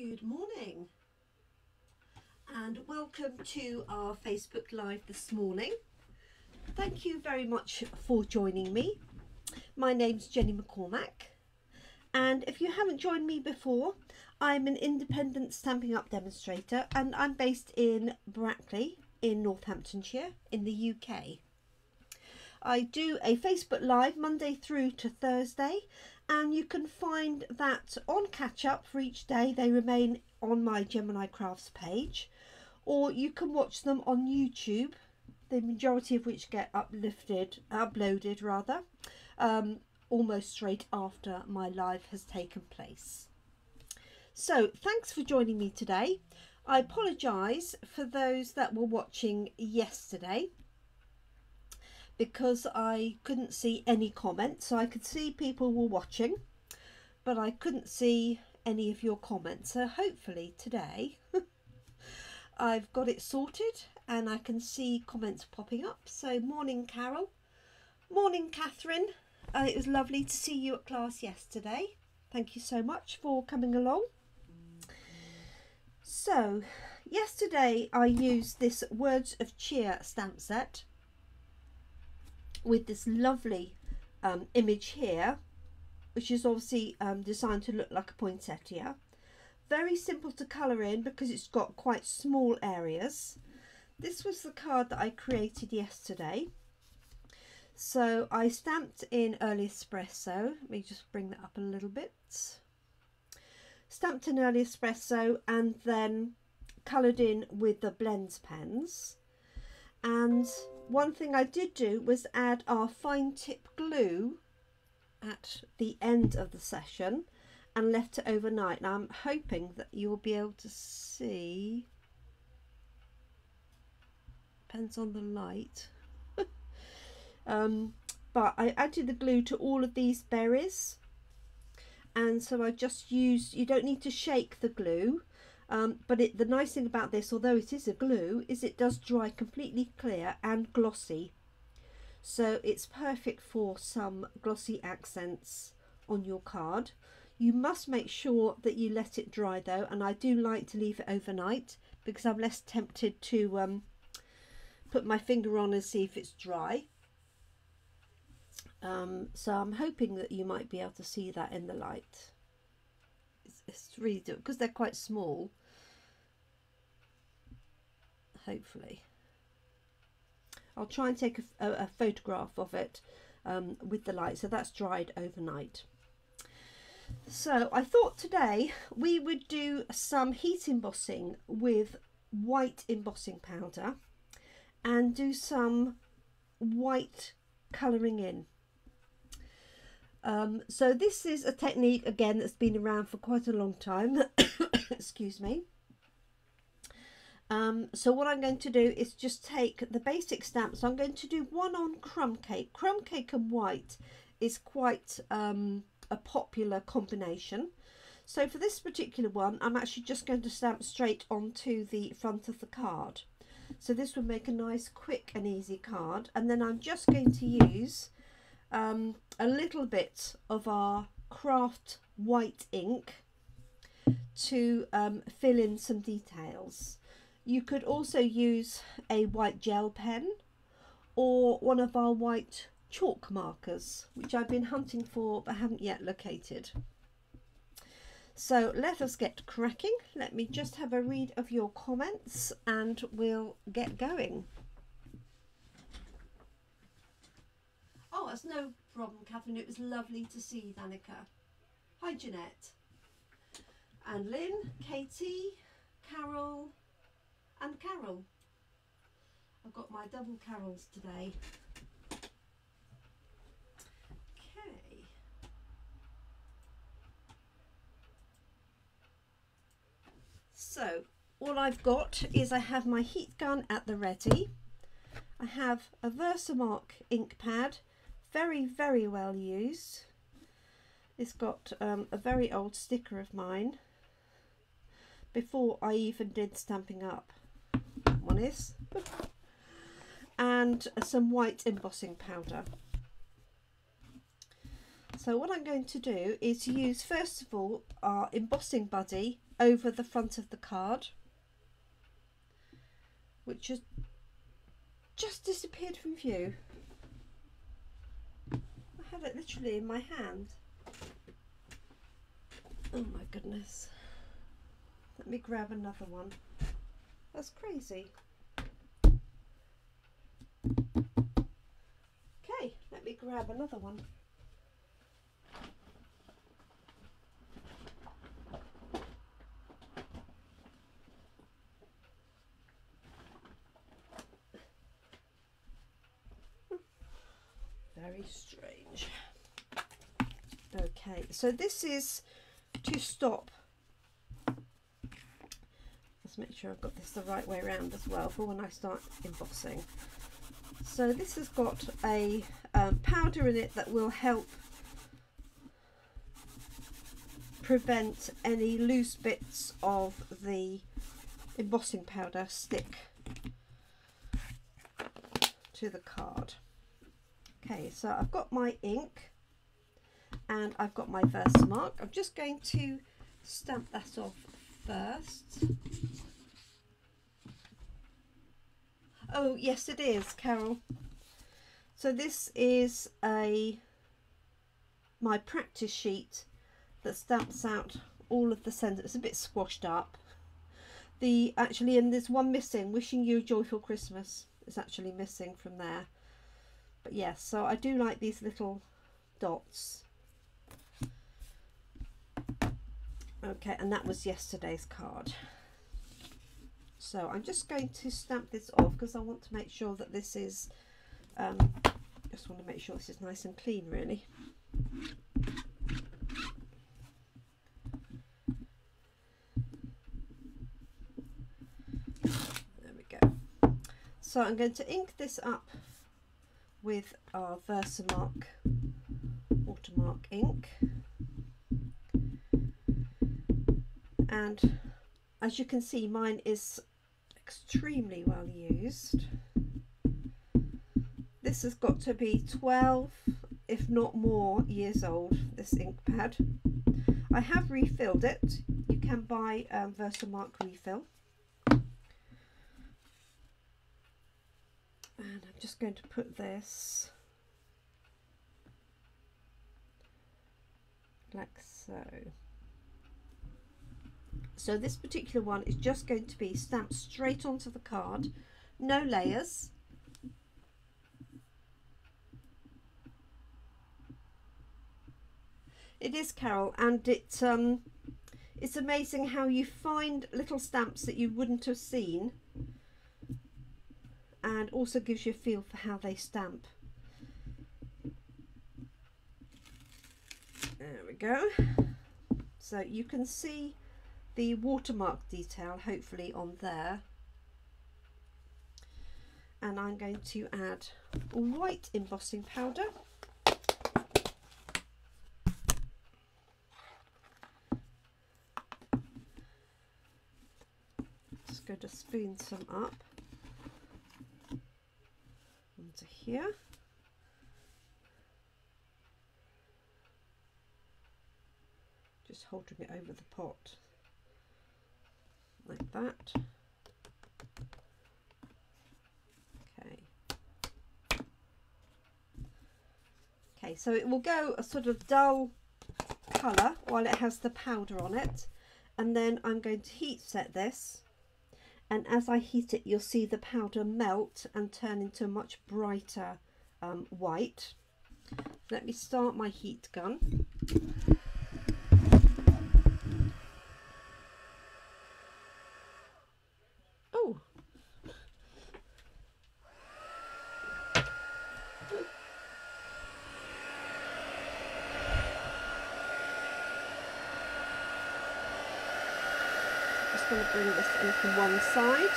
Good morning and welcome to our Facebook Live this morning. Thank you very much for joining me. My name's Jenny McCormack, and if you haven't joined me before, I'm an independent Stampin' Up demonstrator and I'm based in Brackley in Northamptonshire in the UK. I do a Facebook Live Monday through to Thursday, and you can find that on catch up for each day. They remain on my Jemini Crafts page, or you can watch them on YouTube, the majority of which get uploaded rather, almost straight after my live has taken place. So thanks for joining me today. I apologise for those that were watching yesterday, because I couldn't see any comments. So I could see people were watching, but I couldn't see any of your comments. So hopefully today I've got it sorted and I can see comments popping up. So morning Carol, morning Catherine. It was lovely to see you at class yesterday. Thank you so much for coming along. So yesterday I used this Words of Cheer stamp set with this lovely image here, which is obviously designed to look like a poinsettia. Very simple to colour in because it's got quite small areas. This was the card that I created yesterday. So I stamped in early espresso. Let me just bring that up a little bit. Stamped in early espresso and then coloured in with the blends pens. And one thing I did do was add our fine tip glue at the end of the session and left it overnight. Now I'm hoping that you'll be able to see, depends on the light, but I added the glue to all of these berries, and so I just used, you don't need to shake the glue. But the nice thing about this, although it is a glue, is it does dry completely clear and glossy. So it's perfect for some glossy accents on your card. You must make sure that you let it dry though, and I do like to leave it overnight because I'm less tempted to put my finger on and see if it's dry. So I'm hoping that you might be able to see that in the light. It's really difficult because they're quite small. Hopefully I'll try and take a photograph of it with the light. So that's dried overnight. So I thought today we would do some heat embossing with white embossing powder and do some white colouring in. So this is a technique again that's been around for quite a long time. Excuse me. So what I'm going to do is just take the basic stamps. I'm going to do one on Crumb Cake. Crumb Cake and white is quite a popular combination. So for this particular one, I'm actually just going to stamp straight onto the front of the card. So this will make a nice, quick and easy card. And then I'm just going to use a little bit of our craft white ink to fill in some details. You could also use a white gel pen or one of our white chalk markers, which I've been hunting for but haven't yet located. So let us get cracking. Let me just have a read of your comments and we'll get going. Oh, that's no problem, Catherine. It was lovely to see you, Danica. Hi, Jeanette. And Lynn, Katie, Carol, and Carol. I've got my double Carols today. Okay. So, all I've got is I have my heat gun at the ready. I have a Versamark ink pad, very, very well used. It's got a very old sticker of mine before I even did Stampin' Up. One is, and some white embossing powder. So what I'm going to do is use first of all our embossing buddy over the front of the card, which has just disappeared from view. I had it literally in my hand. Oh my goodness. Let me grab another one. That's crazy. Okay, let me grab another one. Very strange. Okay, so this is to stop. Let's make sure I've got this the right way around as well for when I start embossing. So this has got a powder in it that will help prevent any loose bits of the embossing powder stick to the card. Okay, so I've got my ink and I've got my Versamark. I'm just going to stamp that off first. Oh yes, it is, Carol. So this is my practice sheet that stamps out all of the sentences. It's a bit squashed up. Actually, and there's one missing. Wishing you a joyful Christmas is actually missing from there. But yes, so I do like these little dots. Okay, and that was yesterday's card. So I'm just going to stamp this off because I want to make sure that this is, just want to make sure this is nice and clean really. There we go. So I'm going to ink this up with our Versamark watermark ink, and as you can see mine is extremely well used. This has got to be 12 if not more years old, this ink pad. I have refilled it. You can buy Versamark refill. And I'm just going to put this like so. So this particular one is just going to be stamped straight onto the card, no layers. It is, Carol, and it's amazing how you find little stamps that you wouldn't have seen, and also gives you a feel for how they stamp. There we go. So you can see the watermark detail hopefully on there. And I'm going to add white embossing powder. Just going to spoon some up onto here. Just holding it over the pot like that. Okay, so it will go a sort of dull colour while it has the powder on it, and then I'm going to heat set this, and as I heat it you'll see the powder melt and turn into a much brighter white. Let me start my heat gun. Oh, just going to bring this in from one side.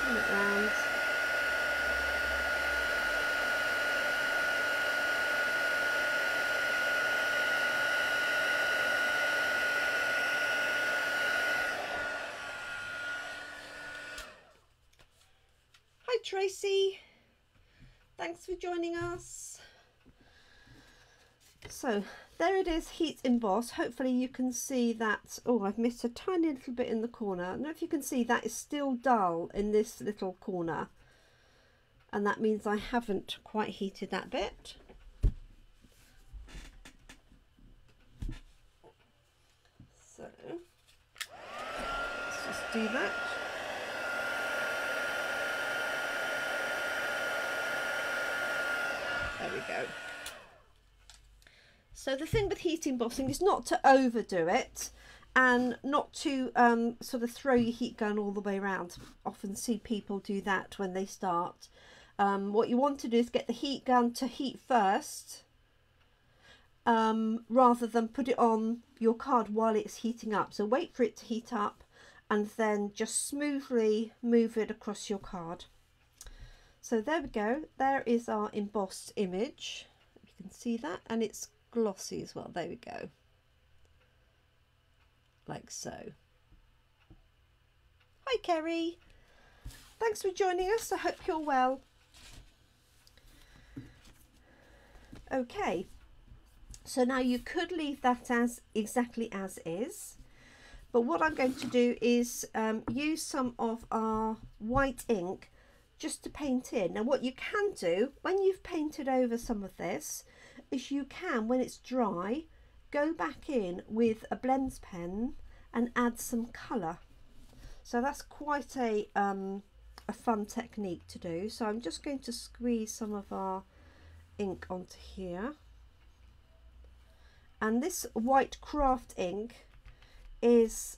Turn it round. Tracy. Thanks for joining us. So there it is, heat emboss. Hopefully you can see that. Oh, I've missed a tiny little bit in the corner. I don't know if you can see that is still dull in this little corner, and that means I haven't quite heated that bit. So let's just do that. There we go. So the thing with heat embossing is not to overdo it and not to sort of throw your heat gun all the way around. Often see people do that when they start. What you want to do is get the heat gun to heat first, rather than put it on your card while it's heating up. So wait for it to heat up and then just smoothly move it across your card. So there we go. There is our embossed image. You can see that, and it's glossy as well. There we go, like so. Hi Kerry, thanks for joining us. I hope you're well. Okay, so now you could leave that as exactly as is, but what I'm going to do is use some of our white ink just to paint in. Now what you can do when you've painted over some of this is you can, when it's dry, go back in with a blends pen and add some colour. So that's quite a fun technique to do. So I'm just going to squeeze some of our ink onto here, and this white craft ink is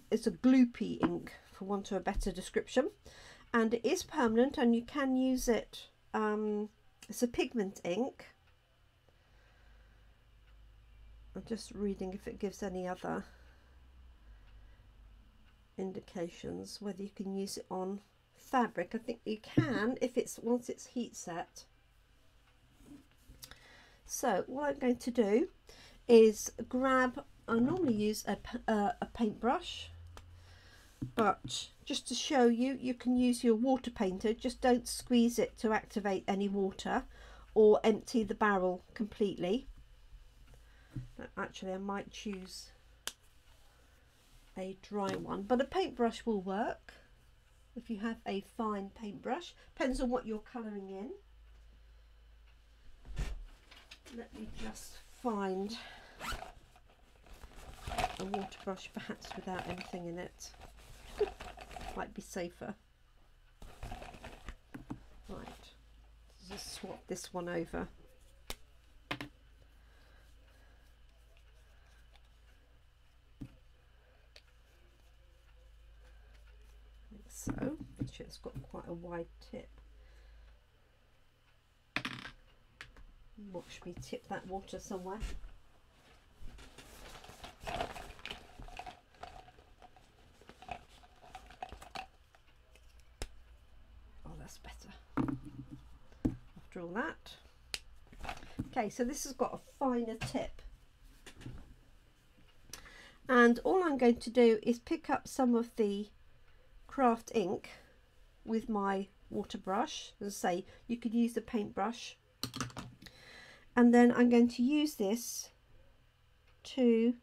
it's a gloopy ink, for want of a better description, and it is permanent and you can use it. It's a pigment ink. I'm just reading if it gives any other indications whether you can use it on fabric. I think you can if it's once it's heat set. So what I'm going to do is grab, I normally use a paintbrush, but just to show you, you can use your water painter. Just don't squeeze it to activate any water or empty the barrel completely. Actually I might choose a dry one, but a paintbrush will work if you have a fine paintbrush. Depends on what you're colouring in. Let me just find a water brush perhaps without anything in it. Might be safer. Right, just swap this one over. So, actually it's got quite a wide tip. Watch me tip that water somewhere. Oh, that's better. After all that. Okay, so this has got a finer tip. And all I'm going to do is pick up some of the craft ink with my water brush. As I say, you could use the paintbrush, and then I'm going to use this to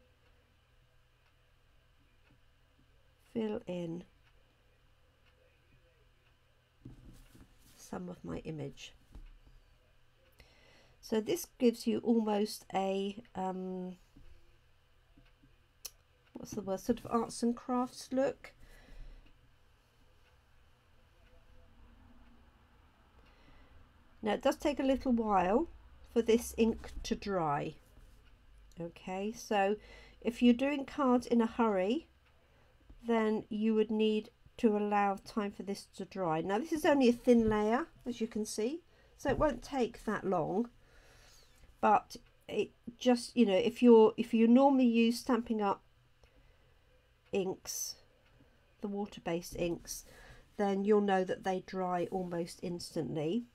fill in some of my image. So this gives you almost a what's the word, sort of arts and crafts look. Now it does take a little while for this ink to dry. Okay, so if you're doing cards in a hurry, then you would need to allow time for this to dry. Now this is only a thin layer, as you can see, so it won't take that long, but it just, you know, if you normally use Stampin' Up inks, the water-based inks, then you'll know that they dry almost instantly.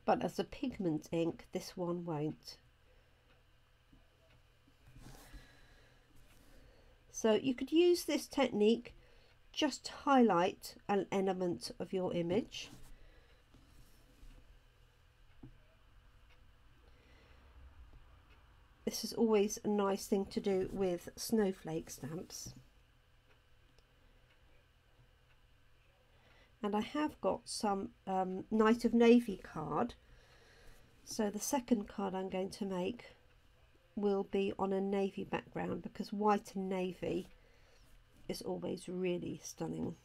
But as a pigment ink, this one won't. So you could use this technique just highlight an element of your image. This is always a nice thing to do with snowflake stamps. And I have got some Night of Navy card, so the second card I'm going to make will be on a navy background, because white and navy is always really stunning.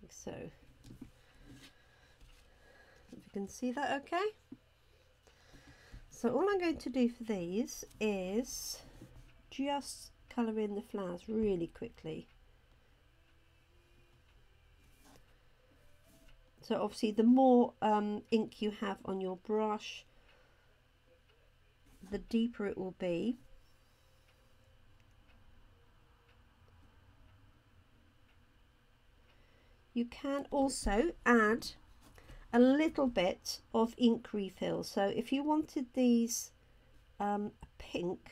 So if you can see that okay. So all I'm going to do for these is just colour in the flowers really quickly. So obviously the more ink you have on your brush, the deeper it will be. You can also add a little bit of ink refill. So if you wanted these pink,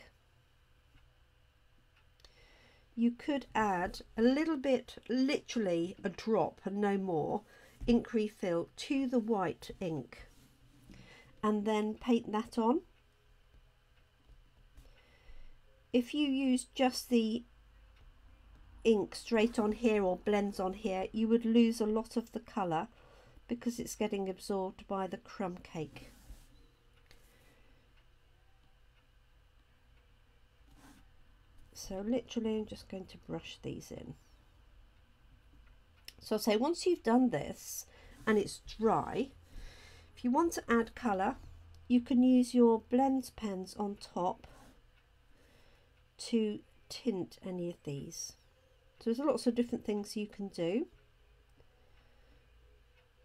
you could add a little bit, literally a drop and no more, ink refill to the white ink and then paint that on. If you use just the ink straight on here or blends on here, you would lose a lot of the colour because it's getting absorbed by the crumb cake. So literally I'm just going to brush these in. So I'll say once you've done this and it's dry, if you want to add colour, you can use your blend pens on top to tint any of these. So there's lots of different things you can do.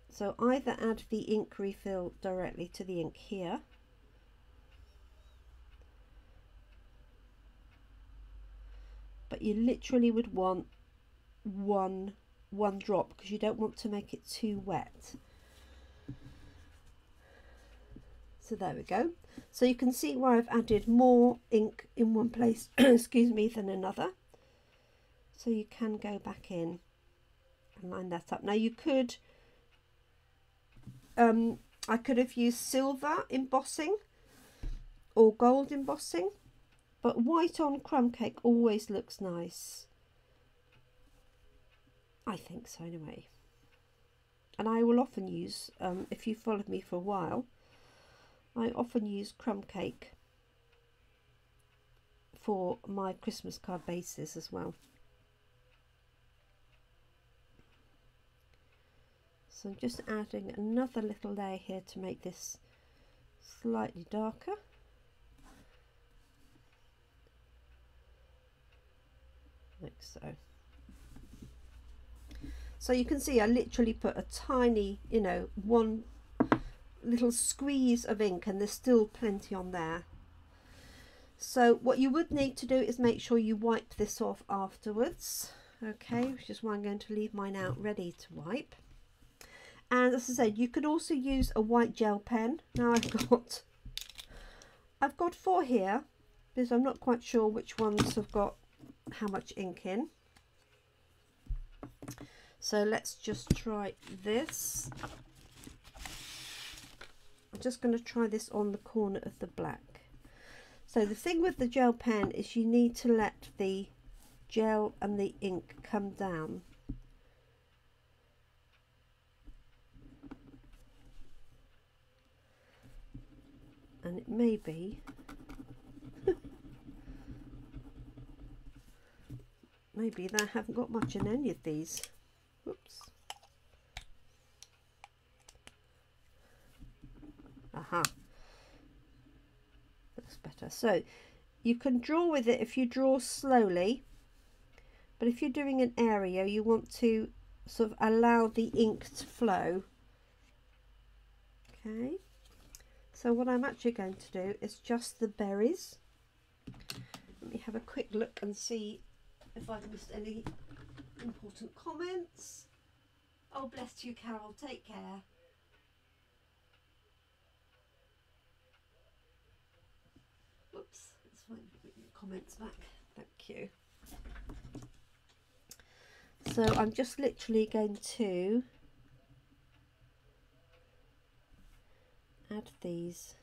So either add the ink refill directly to the ink here, but you literally would want one drop because you don't want to make it too wet. So there we go. So you can see where I've added more ink in one place excuse me, than another. So you can go back in and line that up. Now you could I could have used silver embossing or gold embossing, but white on crumb cake always looks nice. I think so anyway. And I will often use, if you followed me for a while, I often use crumb cake for my Christmas card bases as well. So I'm just adding another little layer here to make this slightly darker. Like so. So you can see I literally put a tiny, you know, one little squeeze of ink and there's still plenty on there. So what you would need to do is make sure you wipe this off afterwards. Okay, which is why I'm going to leave mine out ready to wipe. And as I said, you could also use a white gel pen. Now I've got 4 here because I'm not quite sure which ones have got how much ink in. So let's just try this. I'm just going to try this on the corner of the black. So the thing with the gel pen is you need to let the gel and the ink come down. And it may be maybe that I haven't got much in any of these. Whoops. Aha. Looks better. So you can draw with it if you draw slowly, but if you're doing an area you want to sort of allow the ink to flow. Okay. So what I'm actually going to do is just the berries. Let me have a quick look and see if I've missed any important comments. Oh, bless you, Carol. Take care. comments back. Thank you. So I'm just literally going to add these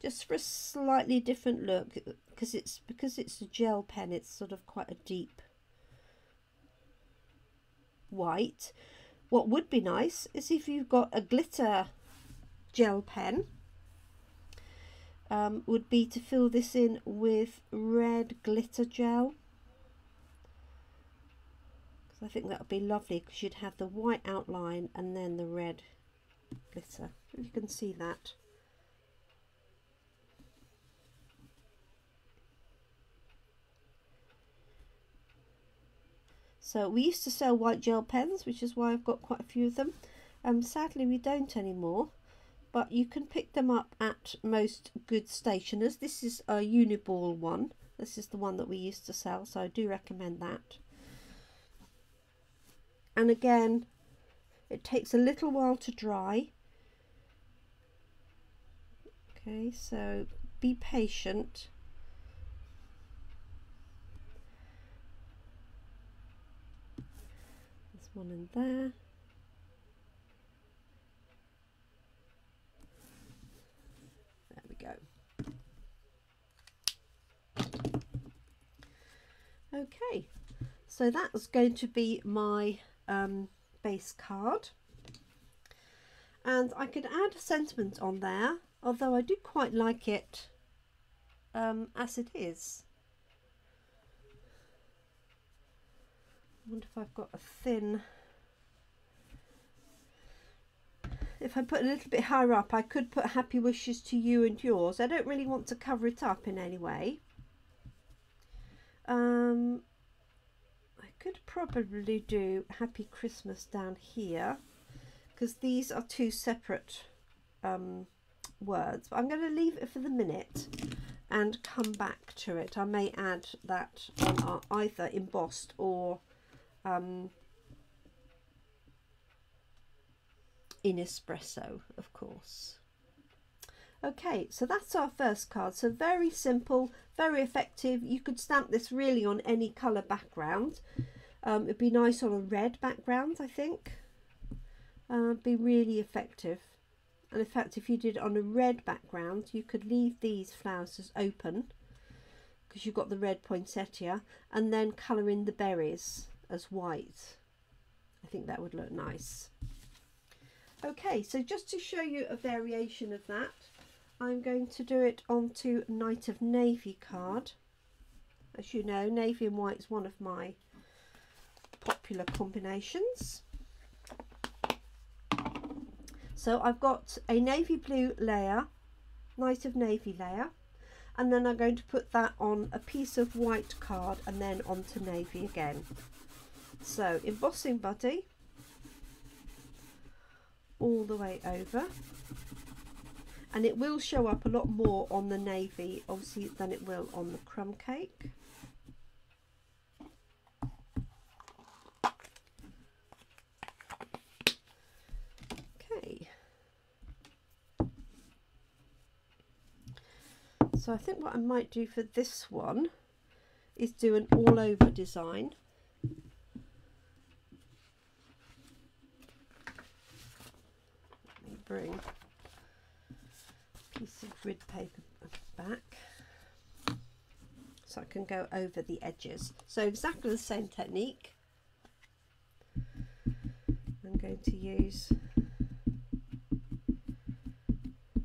just for a slightly different look, because it's a gel pen. It's sort of quite a deep white. What would be nice is if you've got a glitter gel pen, would be to fill this in with red glitter gel. I think that would be lovely, because you'd have the white outline and then the red glitter. If you can see that. So we used to sell white gel pens, which is why I've got quite a few of them. Sadly we don't anymore, but you can pick them up at most good stationers. This is a uniball one. This is the one that we used to sell, so I do recommend that. And again, it takes a little while to dry. Okay, so be patient. There's one in there. There we go. Okay, so that's going to be my base card, and I could add a sentiment on there, although I do quite like it as it is. I wonder if I've got a thin, if I put a little bit higher up, I could put happy wishes to you and yours. I don't really want to cover it up in any way. I could probably do Happy Christmas down here, because these are two separate words, but I'm going to leave it for the minute and come back to it. I may add that on either embossed or in espresso, of course. Okay, so that's our first card. So very simple, very effective. You could stamp this really on any colour background. It'd be nice on a red background, I think. Be really effective. And in fact, if you did it on a red background, you could leave these flowers as open, because you've got the red poinsettia, and then colour in the berries as white. I think that would look nice. Okay, so just to show you a variation of that, I'm going to do it onto Night of Navy card. As you know, navy and white is one of my popular combinations. So I've got a navy blue layer, Night of Navy layer, and then I'm going to put that on a piece of white card and then onto navy again. So embossing buddy all the way over, and it will show up a lot more on the navy obviously than it will on the crumb cake. Okay, so I think what I might do for this one is do an all over design. Let me bring piece of grid paper back so I can go over the edges. So exactly the same technique. I'm going to use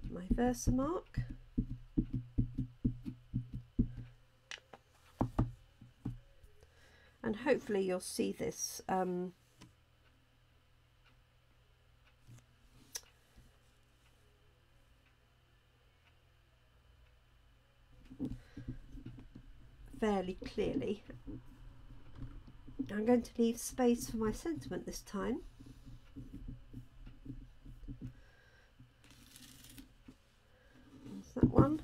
my Versamark, and hopefully you'll see this fairly clearly. I'm going to leave space for my sentiment this time. There's that one.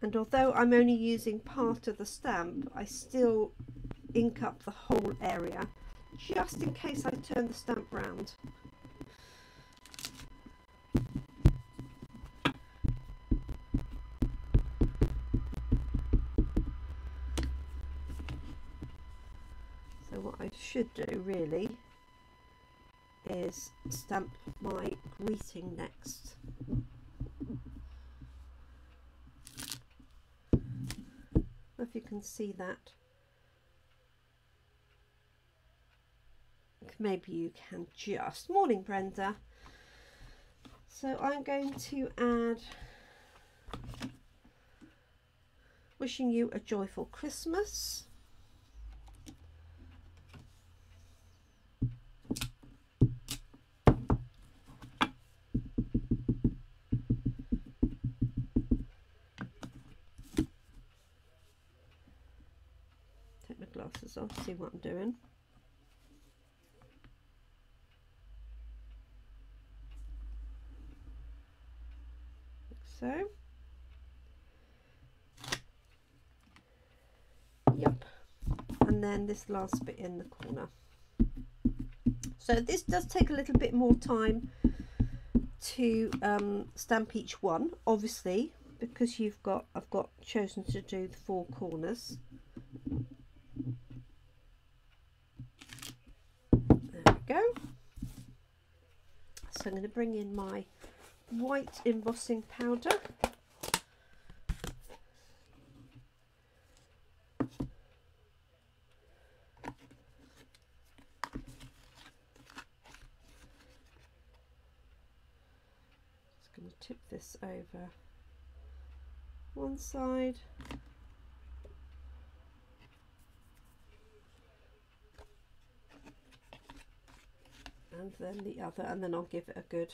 And although I'm only using part of the stamp, I still ink up the whole area, just in case I turn the stamp round. So what I should do really is stamp my greeting next. If you can see that. Maybe you can just. Morning, Brenda. So I'm going to add wishing you a joyful Christmas. Take my glasses off, see what I'm doing. So, yep, and then this last bit in the corner. So this does take a little bit more time to stamp each one, obviously, because I've got chosen to do the 4 corners. There we go. So I'm going to bring in my white embossing powder. Just going to tip this over one side and then the other, and then I'll give it a good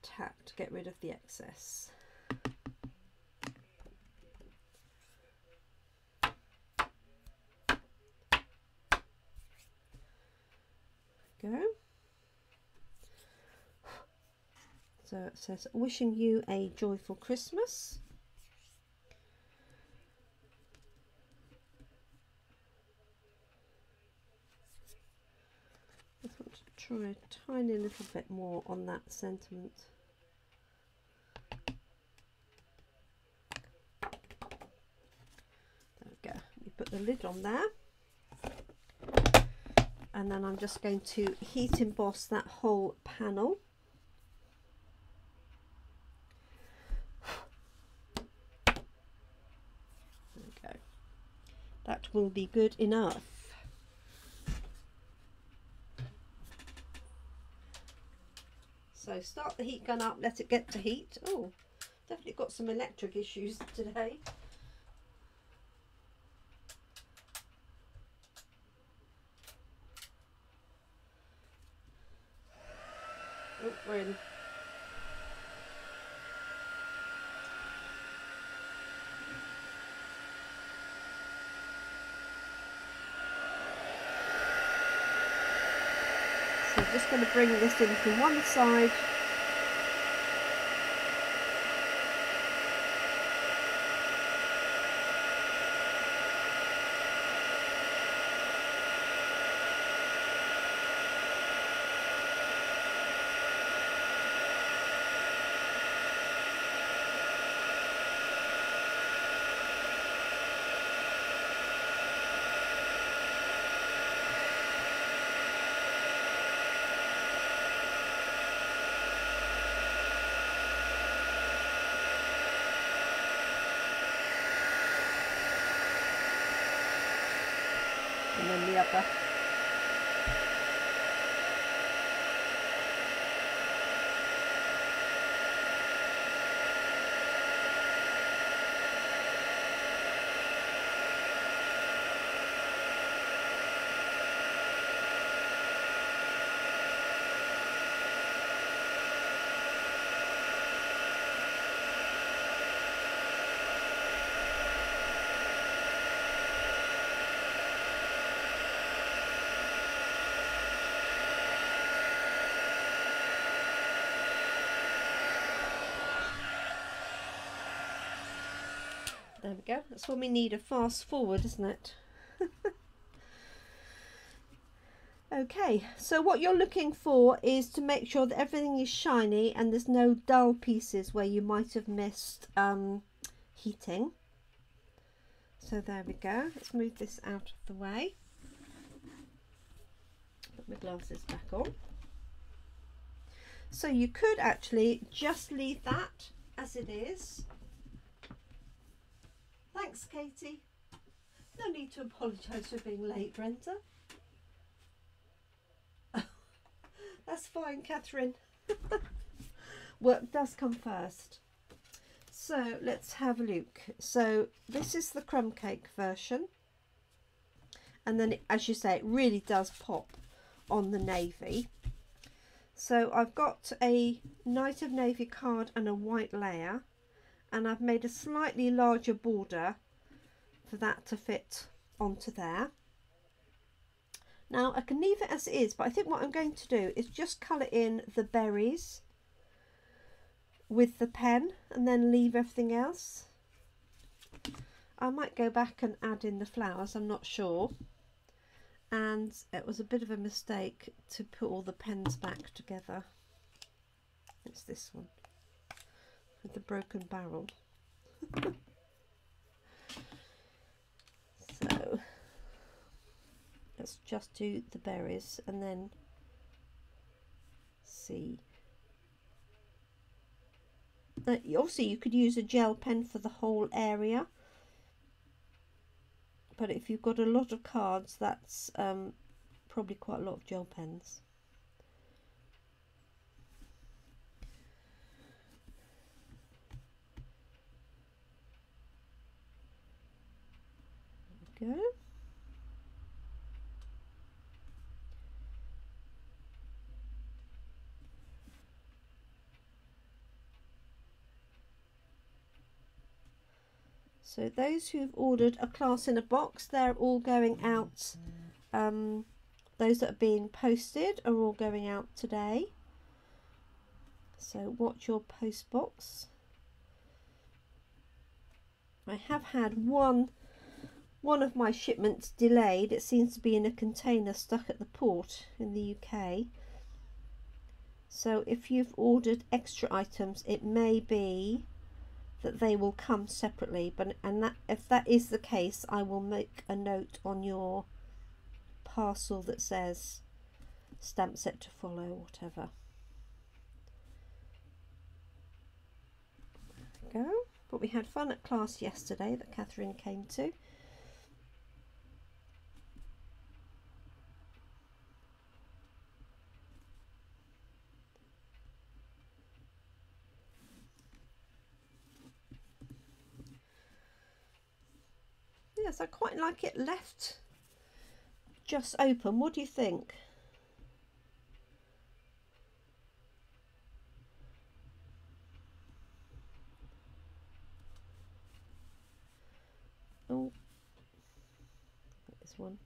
tap to get rid of the excess. Go. So it says wishing you a joyful Christmas. I just want to try a tiny little bit more on that sentiment. There we go. You put the lid on there. And then I'm just going to heat emboss that whole panel. There we go. That will be good enough. So start the heat gun up, let it get to heat. Oh, definitely got some electric issues today. Oh, we're in. So I'm just going to bring this in from one side. And then the upper. There we go. That's when we need a fast forward, isn't it? Okay, so what you're looking for is to make sure that everything is shiny and there's no dull pieces where you might have missed heating. So there we go. Let's move this out of the way. Put my glasses back on. So you could actually just leave that as it is. Thanks, Katie. No need to apologise for being late, Brenda. That's fine, Catherine. Work does come first. So let's have a look. So this is the Crumb Cake version. And then, as you say, it really does pop on the navy. So I've got a Night of Navy card and a white layer. And I've made a slightly larger border for that to fit onto there. Now I can leave it as it is, but I think what I'm going to do is just colour in the berries with the pen and then leave everything else. I might go back and add in the flowers, I'm not sure. And it was a bit of a mistake to put all the pens back together. It's this one with the broken barrel. So let's just do the berries and then see. Obviously you could use a gel pen for the whole area, but if you've got a lot of cards, that's probably quite a lot of gel pens. There we go. So those who've ordered a class in a box, they're all going out. Those that are being posted are all going out today. So watch your post box. I have had one of my shipments delayed. It seems to be in a container stuck at the port in the UK. So if you've ordered extra items, it may be that they will come separately, but if that is the case, I will make a note on your parcel that says stamp set to follow, whatever. There we go. But we had fun at class yesterday that Catherine came to. Yes, I quite like it left just open. What do you think? Oh, this one.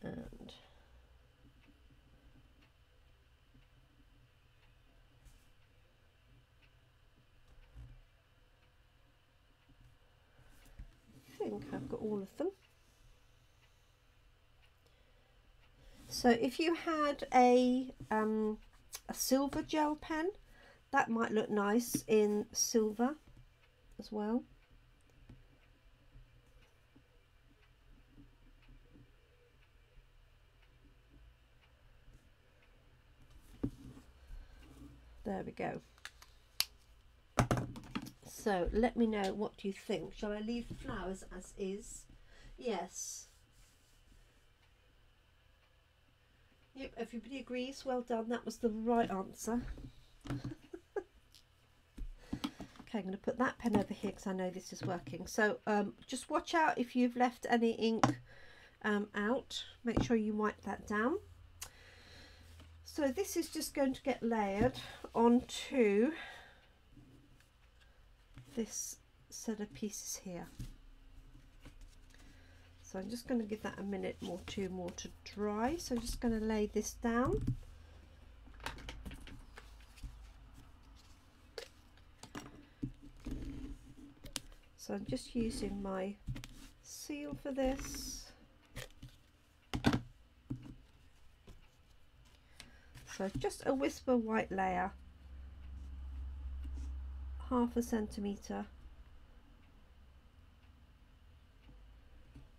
And I think I've got all of them. So if you had a silver gel pen, that might look nice in silver as well. There we go. So let me know, what do you think? Shall I leave the flowers as is? Yes. Yep, everybody agrees. Well done. That was the right answer. Okay, I'm going to put that pen over here because I know this is working. So just watch out if you've left any ink out. Make sure you wipe that down. So this is just going to get layered onto this set of pieces here. So I'm just going to give that a minute or two more to dry. So I'm just going to lay this down. So I'm just using my seal for this. So just a whisper white layer, 1/2 centimetre,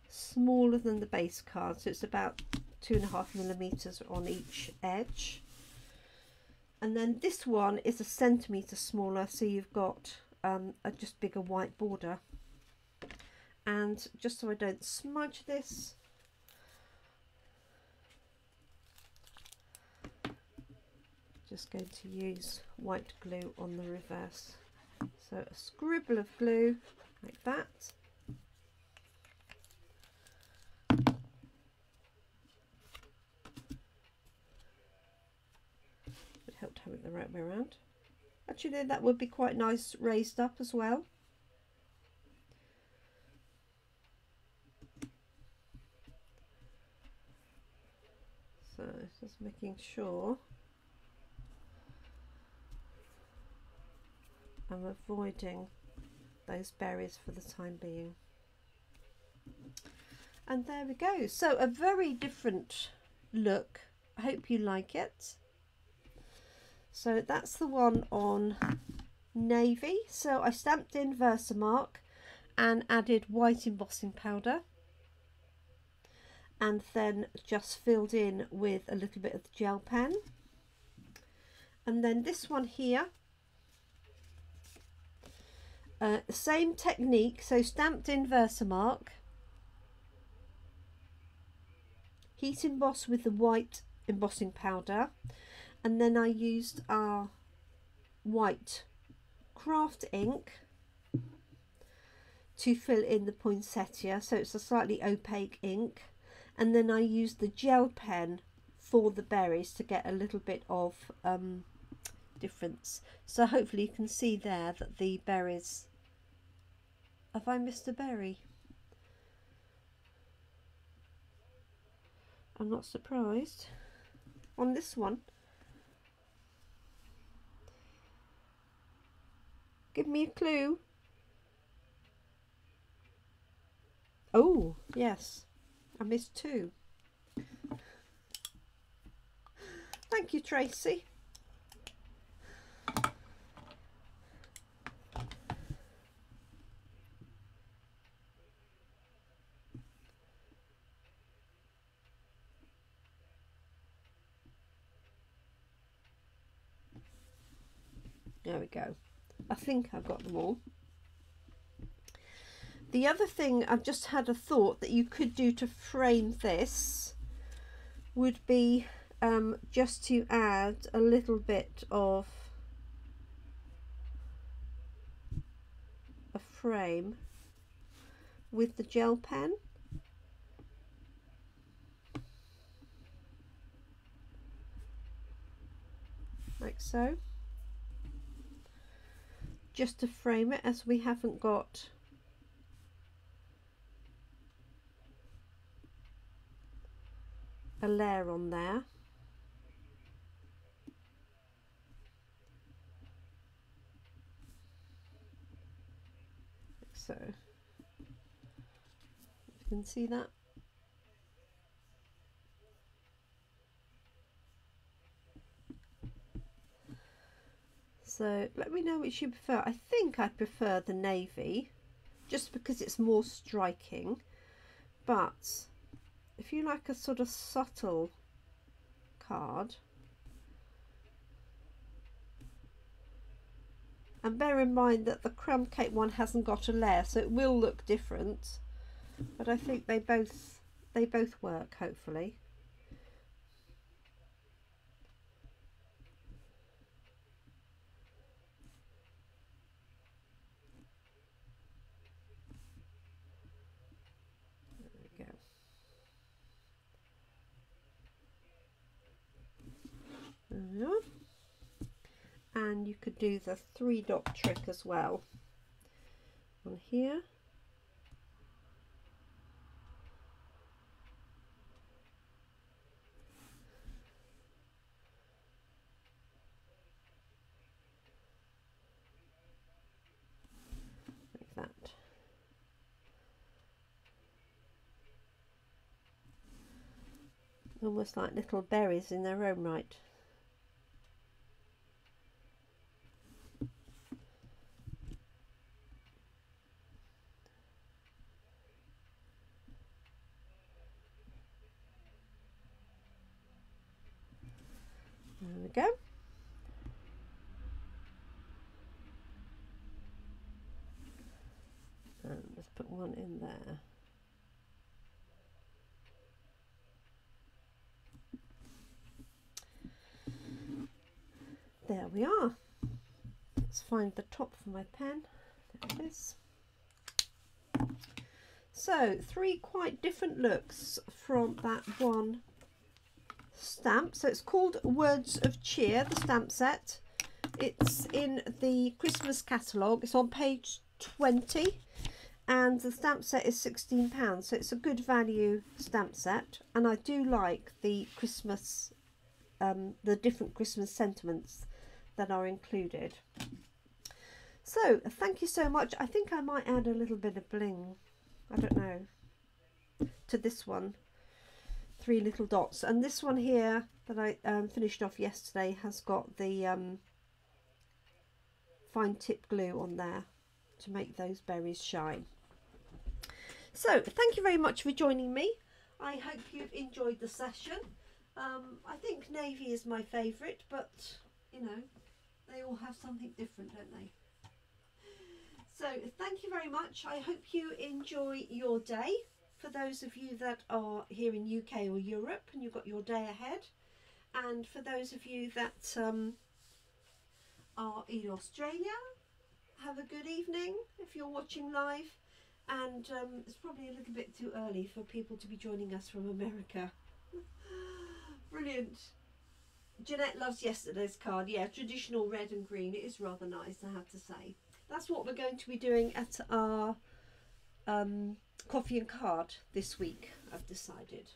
smaller than the base card, so it's about 2.5 millimeters on each edge. And then this one is a centimetre smaller, so you've got a just bigger white border. And just so I don't smudge this, just going to use white glue on the reverse. So a scribble of glue like that. Would help to have it the right way around. Actually, that would be quite nice raised up as well. So just making sure I'm avoiding those berries for the time being. And there we go. So a very different look. I hope you like it. So that's the one on navy. So I stamped in Versamark and added white embossing powder, and then just filled in with a little bit of the gel pen. And then this one here, same technique, so stamped in Versamark, heat emboss with the white embossing powder, and then I used our white craft ink to fill in the poinsettia, so it's a slightly opaque ink, and then I used the gel pen for the berries to get a little bit of difference. So hopefully you can see there that the berries, have I missed a berry? I'm not surprised on this one. Give me a clue. Oh, yes, I missed 2. Thank you, Tracy. There we go. I think I've got them all. The other thing I've just had a thought that you could do to frame this would be just to add a little bit of a frame with the gel pen. Like so. Just to frame it, as we haven't got a layer on there. Like so. You can see that. So let me know which you prefer. I think I prefer the navy just because it's more striking, but if you like a sort of subtle card, and bear in mind that the Crumb Cake one hasn't got a layer, so it will look different, but I think they both work, hopefully. And you could do the 3-dot trick as well on here. Almost like little berries in their own right. There we go. And let's put one in there. There we are. Let's find the top for my pen. There it is. So 3 quite different looks from that one stamp. So it's called Words of Cheer, the stamp set. It's in the Christmas catalogue. It's on page 20 and the stamp set is £16, so it's a good value stamp set, and I do like the Christmas the different Christmas sentiments that are included. So thank you so much. I think I might add a little bit of bling, I don't know, to this one. 3 little dots, and this one here that I finished off yesterday has got the fine tip glue on there to make those berries shine. So thank you very much for joining me. I hope you've enjoyed the session. I think navy is my favourite, but you know, they all have something different, don't they? So thank you very much. I hope you enjoy your day. For those of you that are here in UK or Europe and you've got your day ahead, and for those of you that are in Australia, have a good evening if you're watching live, and it's probably a little bit too early for people to be joining us from America. Brilliant. Jeanette loves yesterday's card. Yeah, traditional red and green. It is rather nice, I have to say. That's what we're going to be doing at our coffee and card this week, I've decided.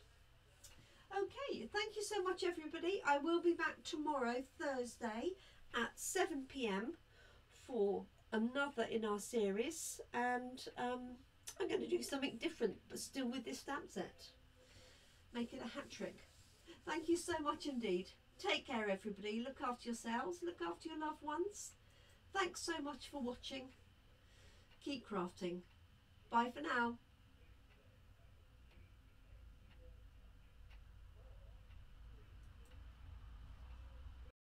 Okay, thank you so much everybody. I will be back tomorrow, Thursday, at 7 p.m. for another in our series, and I'm going to do something different but still with this stamp set. Make it a hat trick. Thank you so much indeed. Take care everybody. Look after yourselves, look after your loved ones. Thanks so much for watching. Keep crafting. Bye for now.